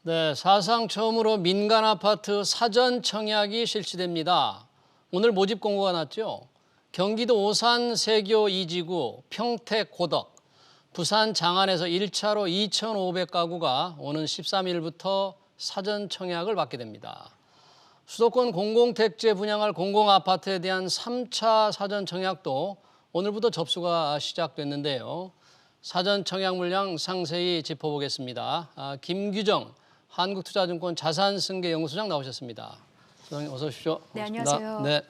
네, 사상 처음으로 민간 아파트 사전 청약이 실시됩니다. 오늘 모집 공고가 났죠. 경기도 오산 세교 2지구 평택 고덕, 부산 장안에서 1차로 2,500가구가 오는 13일부터 사전 청약을 받게 됩니다. 수도권 공공택지에 분양할 공공아파트에 대한 3차 사전 청약도 오늘부터 접수가 시작됐는데요. 사전 청약 물량 상세히 짚어보겠습니다. 김규정 한국투자증권 자산승계연구소장 나오셨습니다. 소장님 어서 오십시오. 네, 반갑습니다. 안녕하세요. 네.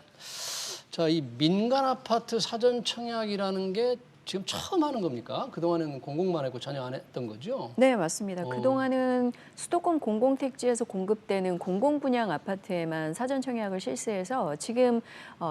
자, 이 민간 아파트 사전 청약이라는 게 지금 처음 하는 겁니까? 그동안에는 공공만 했고 전혀 안 했던 거죠? 네, 맞습니다. 그동안은 수도권 공공택지에서 공급되는 공공분양 아파트에만 사전 청약을 실시해서 지금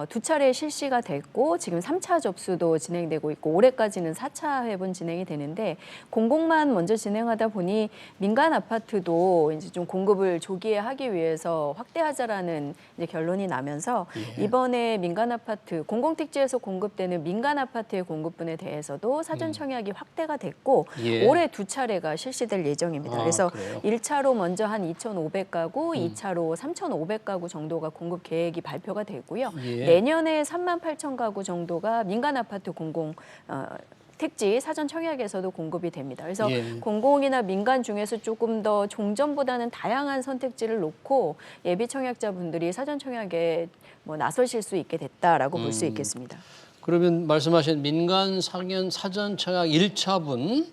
두 차례 실시가 됐고 지금 3차 접수도 진행되고 있고 올해까지는 4차 회분 진행이 되는데 공공만 먼저 진행하다 보니 민간 아파트도 이제 좀 공급을 조기에 하기 위해서 확대하자라는 이제 결론이 나면서 이번에 민간 아파트 공공택지에서 공급되는 민간 아파트의 공급분에 대해서도 사전 청약이 확대가 됐고 올해 두 차례가 실시될 예정입니다. 그래서 그래요? 1차로 먼저 한 2,500가구, 2차로 3,500가구 정도가 공급 계획이 발표가 되고요. 내년에 38,000가구 정도가 민간 아파트 공공 택지 사전 청약에서도 공급이 됩니다. 그래서 공공이나 민간 중에서 조금 더 종전보다는 다양한 선택지를 놓고 예비 청약자분들이 사전 청약에 나서실 수 있게 됐다라고 볼 수 있겠습니다. 그러면 말씀하신 민간 상현 사전 청약 1차분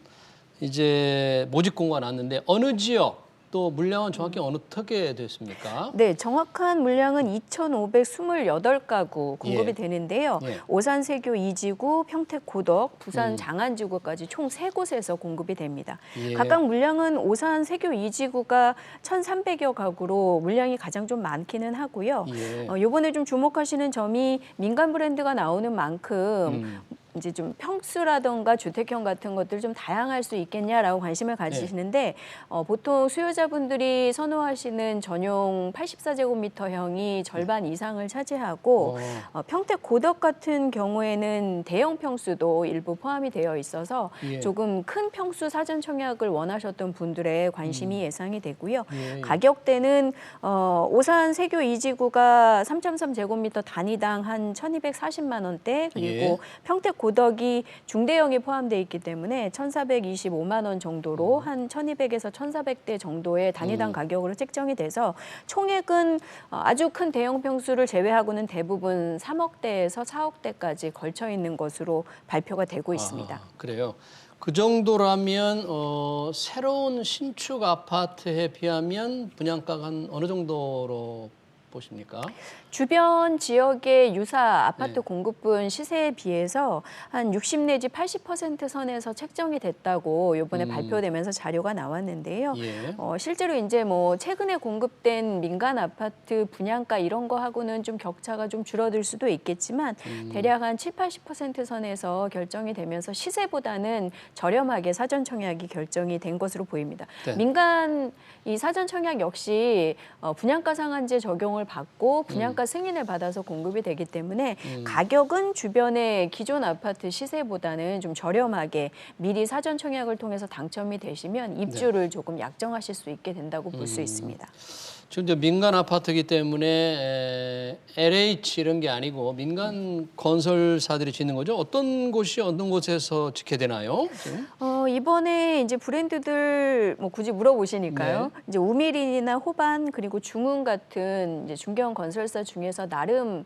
이제 모집 공고가 났는데 어느 지역 또 물량은 정확히 어떻게 됐습니까? 네, 정확한 물량은 2,528가구 공급이 되는데요. 오산 세교 2지구, 평택 고덕, 부산 장안지구까지 총 3곳에서 공급이 됩니다. 각각 물량은 오산 세교 2지구가 1,300여 가구로 물량이 가장 좀 많기는 하고요. 이번에 좀 주목하시는 점이 민간 브랜드가 나오는 만큼 이제 좀 평수라던가 주택형 같은 것들 좀 다양할 수 있겠냐라고 관심을 가지시는데 보통 수요자분들이 선호하시는 전용 84제곱미터형이 절반 이상을 차지하고 평택 고덕 같은 경우에는 대형 평수도 일부 포함이 되어 있어서 조금 큰 평수 사전 청약을 원하셨던 분들의 관심이 예상이 되고요. 가격대는 오산 세교 2지구가 3.3제곱미터 단위당 한 1,240만 원대 그리고 평택 고덕이 중대형에 포함되어 있기 때문에 1,425만 원 정도로 한 1,200에서 1,400대 정도의 단위당 가격으로 책정이 돼서 총액은 아주 큰 대형 평수를 제외하고는 대부분 3억대에서 4억대까지 걸쳐 있는 것으로 발표가 되고 있습니다. 그래요. 그 정도라면 새로운 신축 아파트에 비하면 분양가가 한 어느 정도로 보십니까? 주변 지역의 유사 아파트 공급분 시세에 비해서 한 60 내지 80% 선에서 책정이 됐다고 이번에 발표되면서 자료가 나왔는데요. 실제로 이제 최근에 공급된 민간 아파트 분양가 이런 거 하고는 좀 격차가 좀 줄어들 수도 있겠지만 대략 한 7, 80% 선에서 결정이 되면서 시세보다는 저렴하게 사전 청약이 결정이 된 것으로 보입니다. 민간 이 사전 청약 역시 분양가 상한제 적용을 받고 분양가 승인을 받아서 공급이 되기 때문에 가격은 주변의 기존 아파트 시세보다는 좀 저렴하게 미리 사전 청약을 통해서 당첨이 되시면 입주를 조금 약정하실 수 있게 된다고 볼 수 있습니다. 지금 이제 민간 아파트이기 때문에 LH 이런 게 아니고 민간 건설사들이 짓는 거죠? 어떤 곳이 어떤 곳에서 짓게 되나요? 이번에 이제 브랜드들 굳이 물어보시니까요. 이제 우미린이나 호반 그리고 중흥 같은 이제 중견 건설사 중에서 나름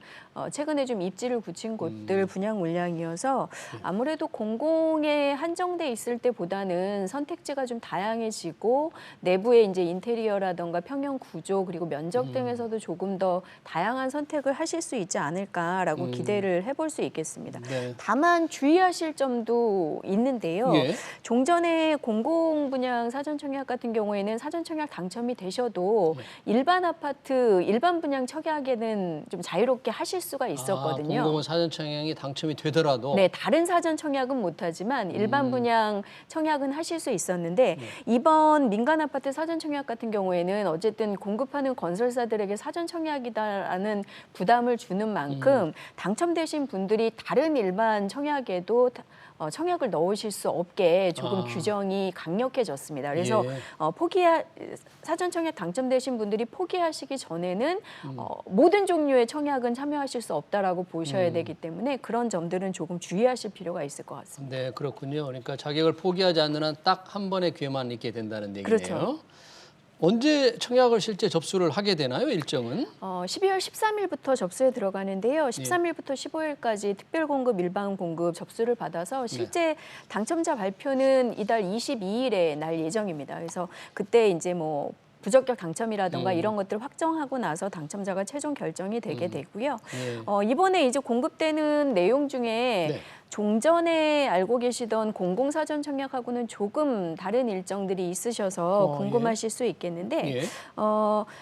최근에 좀 입지를 굳힌 곳들 분양 물량이어서 아무래도 공공에 한정돼 있을 때보다는 선택지가 좀 다양해지고 내부의 이제 인테리어라던가 평형 구조 그리고 면적 등에서도 조금 더 다양한 선택을 하실 수 있지 않을까라고 기대를 해볼 수 있겠습니다. 다만 주의하실 점도 있는데요. 종전에 공공분양 사전 청약 같은 경우에는 사전 청약 당첨이 되셔도 일반 아파트 일반 분양 청약에는 좀 자유롭게 하실 수가 있었거든요. 공공은 사전 청약이 당첨이 되더라도 네, 다른 사전 청약은 못하지만 일반 분양 청약은 하실 수 있었는데 이번 민간 아파트 사전 청약 같은 경우에는 어쨌든 공급하는 건설사들에게 사전 청약이다라는 부담을 주는 만큼 당첨되신 분들이 다른 일반 청약에도 청약을 넣으실 수 없게 조금 규정이 강력해졌습니다. 그래서 예. 사전 청약 당첨되신 분들이 포기하시기 전에는 모든 종류의 청약은 참여하실 수 없다라고 보셔야 되기 때문에 그런 점들은 조금 주의하실 필요가 있을 것 같습니다. 네, 그렇군요. 그러니까 자격을 포기하지 않는 한 딱 한 번의 기회만 있게 된다는 얘기네요. 그렇죠. 언제 청약을 실제 접수를 하게 되나요, 일정은? 12월 13일부터 접수에 들어가는데요. 13일부터 15일까지 특별공급, 일반공급 접수를 받아서 실제 당첨자 발표는 이달 22일에 날 예정입니다. 그래서 그때 이제 뭐 부적격 당첨이라든가 이런 것들을 확정하고 나서 당첨자가 최종 결정이 되게 되고요. 이번에 이제 공급되는 내용 중에 종전에 알고 계시던 공공사전 청약하고는 조금 다른 일정들이 있으셔서 궁금하실 수 있겠는데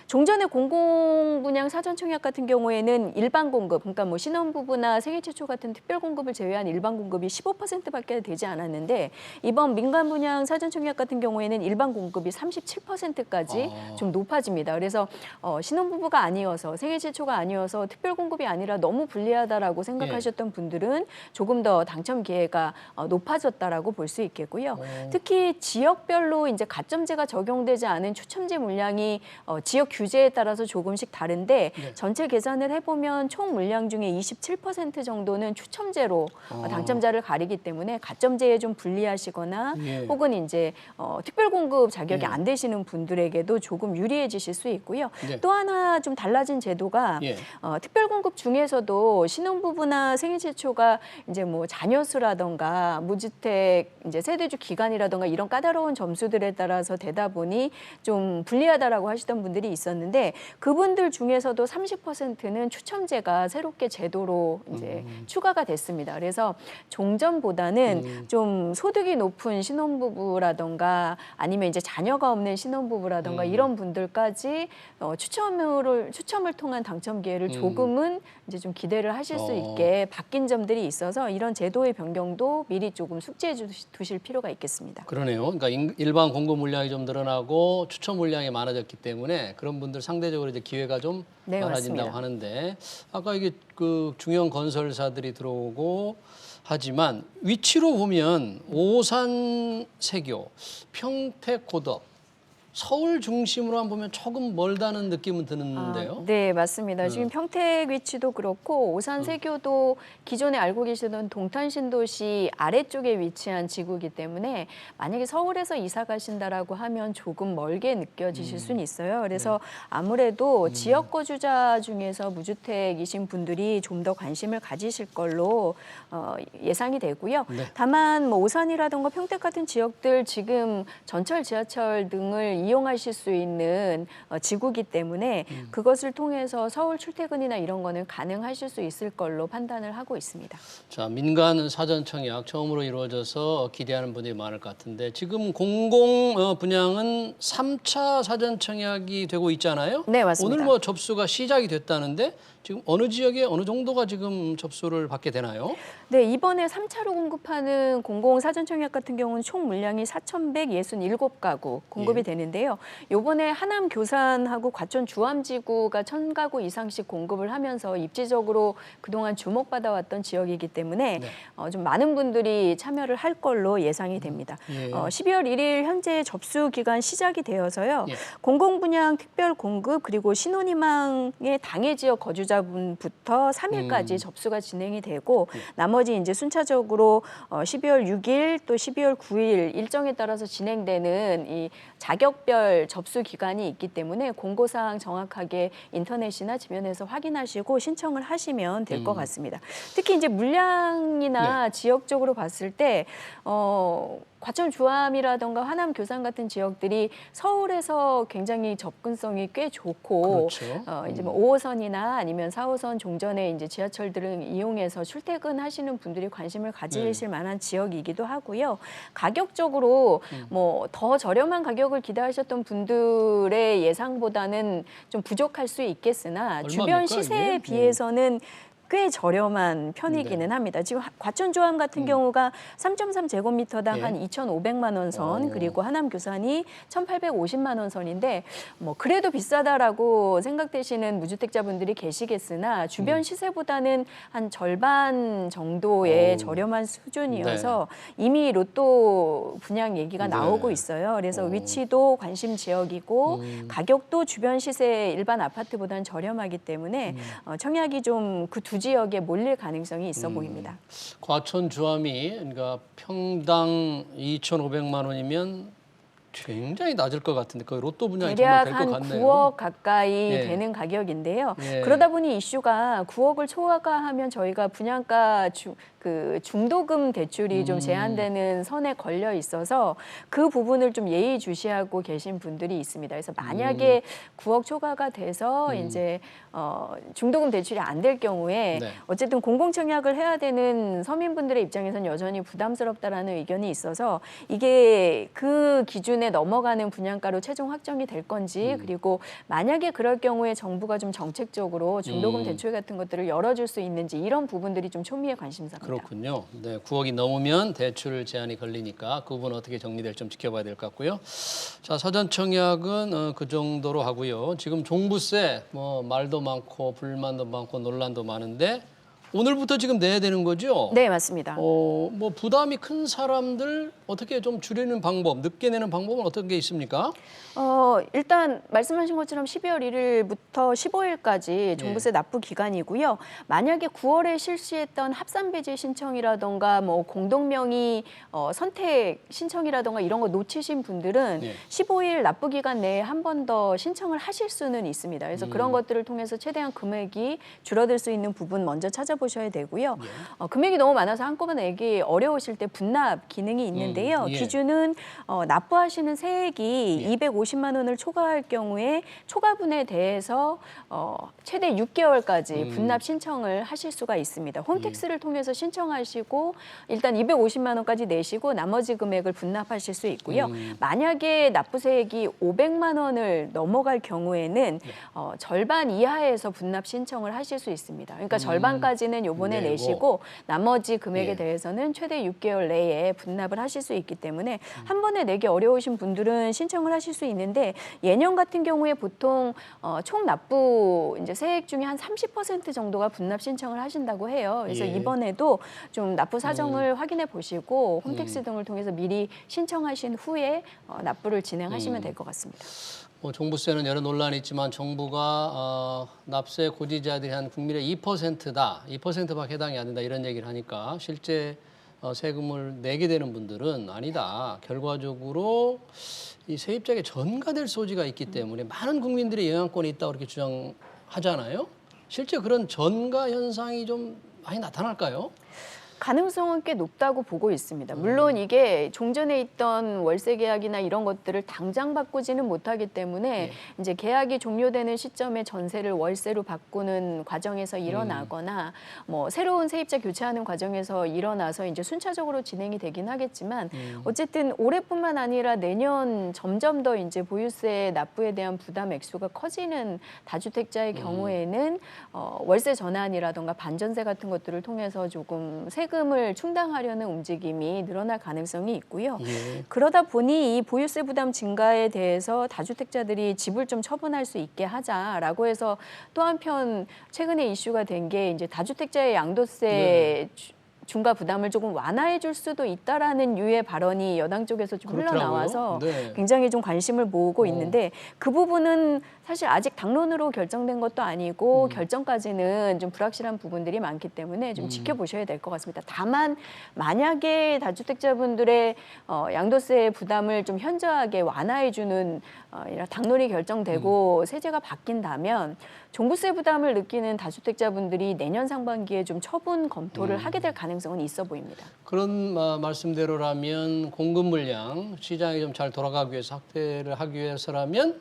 종전의 공공분양 사전 청약 같은 경우에는 일반 공급, 그러니까 뭐 신혼부부나 생애 최초 같은 특별 공급을 제외한 일반 공급이 15%밖에 되지 않았는데 이번 민간 분양 사전 청약 같은 경우에는 일반 공급이 37%까지 좀 높아집니다. 그래서 신혼부부가 아니어서 생애 최초가 아니어서 특별 공급이 아니라 너무 불리하다라고 생각하셨던 분들은 조금 더 당첨 기회가 높아졌다라고 볼 수 있겠고요. 특히 지역별로 이제 가점제가 적용되지 않은 추첨제 물량이 지역 규제에 따라서 조금씩 다른데 전체 계산을 해보면 총 물량 중에 27% 정도는 추첨제로 당첨자를 가리기 때문에 가점제에 좀 불리하시거나 혹은 이제 특별 공급 자격이 안 되시는 분들에게도 조금 유리해지실 수 있고요. 또 하나 좀 달라진 제도가 특별 공급 중에서도 신혼부부나 생애 최초가 이제 뭐 자녀 수라던가 무주택 이제 세대주 기간이라던가 이런 까다로운 점수들에 따라서 되다 보니 좀 불리하다라고 하시던 분들이 있었는데 그분들 중에서도 30%는 추첨제가 새롭게 제도로 이제 추가가 됐습니다. 그래서 종전보다는 좀 소득이 높은 신혼부부라던가 아니면 이제 자녀가 없는 신혼부부라던가 이런 분들까지 추첨을 통한 당첨 기회를 조금은 이제 좀 기대를 하실 수 있게 바뀐 점들이 있어서 이런 제도의 변경도 미리 조금 숙지해 두실 필요가 있겠습니다. 그러네요. 그러니까 일반 공급 물량이 좀 늘어나고 추첨 물량이 많아졌기 때문에 그런 분들 상대적으로 이제 기회가 좀 많아진다고 하는데 아까 이게 그 중형 건설사들이 들어오고 하지만 위치로 보면 오산 세교, 평택 고덕, 서울 중심으로만 보면 조금 멀다는 느낌은 드는데요. 네, 맞습니다. 지금 평택 위치도 그렇고 오산 세교도 기존에 알고 계시던 동탄신도시 아래쪽에 위치한 지구이기 때문에 만약에 서울에서 이사 가신다라고 하면 조금 멀게 느껴지실 수는 있어요. 그래서 아무래도 지역 거주자 중에서 무주택이신 분들이 좀 더 관심을 가지실 걸로 예상이 되고요. 다만 뭐 오산이라든가 평택 같은 지역들 지금 전철, 지하철 등을 이용하실 수 있는 지구이기 때문에 그것을 통해서 서울 출퇴근이나 이런 거는 가능하실 수 있을 걸로 판단을 하고 있습니다. 자, 민간 사전 청약 처음으로 이루어져서 기대하는 분들이 많을 것 같은데 지금 공공 분양은 3차 사전 청약이 되고 있잖아요. 네, 맞습니다. 오늘 뭐 접수가 시작이 됐다는데 지금 어느 지역에 어느 정도가 지금 접수를 받게 되나요? 네, 이번에 3차로 공급하는 공공 사전 청약 같은 경우는 총 물량이 4,167가구 공급이 되는데요. 이번에 하남 교산하고 과천 주암지구가 1,000가구 이상씩 공급을 하면서 입지적으로 그동안 주목받아왔던 지역이기 때문에 좀 많은 분들이 참여를 할 걸로 예상이 됩니다. 12월 1일 현재 접수 기간 시작이 되어서요. 공공 분양 특별 공급 그리고 신혼희망의 당해 지역 거주자분부터 3일까지 접수가 진행이 되고 나머지 이제 순차적으로 12월 6일 또 12월 9일 일정에 따라서 진행되는 이 자격별 접수 기간이 있기 때문에 공고사항 정확하게 인터넷이나 지면에서 확인하시고 신청을 하시면 될 것 같습니다. 특히 이제 물량이나 지역적으로 봤을 때 과천 주암이라던가 하남 교산 같은 지역들이 서울에서 굉장히 접근성이 꽤 좋고 이제 뭐 5호선이나 아니면 4호선 종전에 이제 지하철들을 이용해서 출퇴근하시는 분들이 관심을 가지실 만한 지역이기도 하고요. 가격적으로 뭐 더 저렴한 가격을 기대하셨던 분들의 예상보다는 좀 부족할 수 있겠으나 주변 시세에 비해서는 꽤 저렴한 편이기는 합니다. 지금 과천조암 같은 경우가 3.3제곱미터당 한 2,500만 원 선, 그리고 하남 교산이 1,850만 원 선인데 뭐 그래도 비싸다라고 생각되시는 무주택자분들이 계시겠으나 주변 시세보다는 한 절반 정도의 저렴한 수준이어서 이미 로또 분양 얘기가 나오고 있어요. 그래서 위치도 관심 지역이고 가격도 주변 시세 일반 아파트보다는 저렴하기 때문에 청약이 좀 그 두 지역에 몰릴 가능성이 있어 보입니다. 과천 주암이 그러니까 평당 2,500만 원이면 굉장히 낮을 것 같은데 그 로또 분양이 정말 될 것 대략 같네요. 한 9억 가까이 되는 가격인데요. 그러다 보니 이슈가 9억을 초과하면 저희가 분양가 중도금 대출이 좀 제한되는 선에 걸려 있어서 그 부분을 좀 예의주시하고 계신 분들이 있습니다. 그래서 만약에 9억 초과가 돼서 이제 중도금 대출이 안 될 경우에 어쨌든 공공청약을 해야 되는 서민분들의 입장에서는 여전히 부담스럽다라는 의견이 있어서 이게 그 기준에 넘어가는 분양가로 최종 확정이 될 건지 그리고 만약에 그럴 경우에 정부가 좀 정책적으로 중도금 대출 같은 것들을 열어줄 수 있는지 이런 부분들이 좀 초미의 관심사입니다. 그렇군요. 네, 9억이 넘으면 대출 제한이 걸리니까 그 부분 어떻게 정리될지 좀 지켜봐야 될 것 같고요. 자, 사전 청약은 그 정도로 하고요. 지금 종부세 뭐 말도 많고 불만도 많고 논란도 많은데 오늘부터 지금 내야 되는 거죠? 네, 맞습니다. 뭐 부담이 큰 사람들 어떻게 좀 줄이는 방법, 늦게 내는 방법은 어떤 게 있습니까? 일단 말씀하신 것처럼 12월 1일부터 15일까지 종부세 납부 기간이고요. 만약에 9월에 실시했던 합산배제 신청이라던가 뭐 공동명의 선택 신청이라던가 이런 거 놓치신 분들은 15일 납부 기간 내에 한 번 더 신청을 하실 수는 있습니다. 그래서 그런 것들을 통해서 최대한 금액이 줄어들 수 있는 부분 먼저 찾아보셔야 되고요. 금액이 너무 많아서 한꺼번에 내기 어려우실 때 분납 기능이 있는데요. 기준은 납부하시는 세액이 250만 원을 초과할 경우에 초과분에 대해서 최대 6개월까지 분납 신청을 하실 수가 있습니다. 홈택스를 통해서 신청하시고 일단 250만 원까지 내시고 나머지 금액을 분납하실 수 있고요. 만약에 납부세액이 500만 원을 넘어갈 경우에는 절반 이하에서 분납 신청을 하실 수 있습니다. 그러니까 절반까지는 요번에 내시고 나머지 금액에 대해서는 최대 6개월 내에 분납을 하실 수 있기 때문에 한 번에 내기 어려우신 분들은 신청을 하실 수 있는데 예년 같은 경우에 보통 총 납부 이제 세액 중에 한 30% 정도가 분납 신청을 하신다고 해요. 그래서 이번에도 좀 납부 사정을 확인해 보시고 홈택스 등을 통해서 미리 신청하신 후에 납부를 진행하시면 될 것 같습니다. 뭐 종부세는 여러 논란이 있지만 정부가 납세 고지자들이 한 국민의 2%다, 2%밖에 해당이 안 된다 이런 얘기를 하니까 실제 세금을 내게 되는 분들은 아니다. 결과적으로 이 세입자에게 전가될 소지가 있기 때문에 많은 국민들이 영향권이 있다고 이렇게 주장하잖아요. 실제 그런 전가 현상이 좀 많이 나타날까요? 가능성은 꽤 높다고 보고 있습니다. 물론 이게 종전에 있던 월세 계약이나 이런 것들을 당장 바꾸지는 못하기 때문에 이제 계약이 종료되는 시점에 전세를 월세로 바꾸는 과정에서 일어나거나 뭐 새로운 세입자 교체하는 과정에서 일어나서 이제 순차적으로 진행이 되긴 하겠지만 어쨌든 올해뿐만 아니라 내년 점점 더 이제 보유세 납부에 대한 부담 액수가 커지는 다주택자의 경우에는 월세 전환이라던가 반전세 같은 것들을 통해서 조금 세금을 충당하려는 움직임이 늘어날 가능성이 있고요. 그러다 보니 이 보유세 부담 증가에 대해서 다주택자들이 집을 좀 처분할 수 있게 하자라고 해서 또 한편 최근에 이슈가 된 게 이제 다주택자의 양도세 중과 부담을 조금 완화해 줄 수도 있다라는 유의 발언이 여당 쪽에서 좀 흘러나와서 굉장히 좀 관심을 모으고 있는데 그 부분은 사실 아직 당론으로 결정된 것도 아니고 결정까지는 좀 불확실한 부분들이 많기 때문에 좀 지켜보셔야 될 것 같습니다. 다만 만약에 다주택자분들의 양도세 부담을 좀 현저하게 완화해 주는 당론이 결정되고 세제가 바뀐다면 종부세 부담을 느끼는 다주택자분들이 내년 상반기에 좀 처분 검토를 하게 될 가능성이 가능성은 있어 보입니다. 그런 말씀대로라면 공급 물량 시장이 좀 잘 돌아가기 위해서 확대를 하기 위해서라면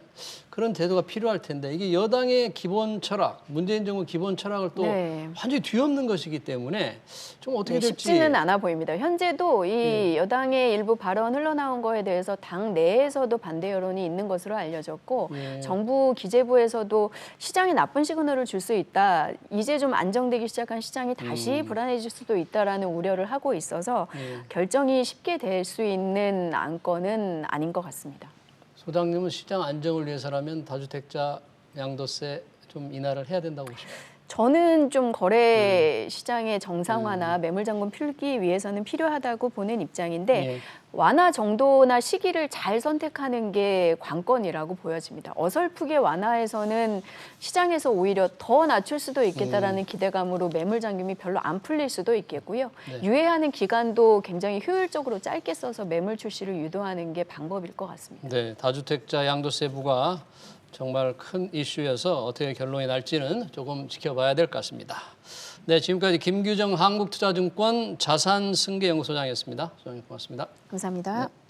그런 제도가 필요할 텐데 이게 여당의 기본 철학, 문재인 정부 기본 철학을 또 네. 완전히 뒤엎는 것이기 때문에 좀 어떻게 될지 쉽지는 않아 보입니다. 현재도 이 여당의 일부 발언 흘러나온 거에 대해서 당 내에서도 반대 여론이 있는 것으로 알려졌고 정부 기재부에서도 시장에 나쁜 시그널을 줄 수 있다. 이제 좀 안정되기 시작한 시장이 다시 불안해질 수도 있다라는 우려를 하고 있어서 결정이 쉽게 될 수 있는 안건은 아닌 것 같습니다. 소장님은 시장 안정을 위해서라면 다주택자 양도세 좀 인하를 해야 된다고 보십니까? 저는 좀 거래 시장의 정상화나 매물 잠금 풀기 위해서는 필요하다고 보는 입장인데 완화 정도나 시기를 잘 선택하는 게 관건이라고 보여집니다. 어설프게 완화해서는 시장에서 오히려 더 낮출 수도 있겠다라는 기대감으로 매물 잠금이 별로 안 풀릴 수도 있겠고요. 유예하는 기간도 굉장히 효율적으로 짧게 써서 매물 출시를 유도하는 게 방법일 것 같습니다. 네, 다주택자 양도세 부과 정말 큰 이슈여서 어떻게 결론이 날지는 조금 지켜봐야 될 것 같습니다. 네, 지금까지 김규정 한국투자증권 자산승계연구소장이었습니다. 소장님 고맙습니다. 감사합니다. 네.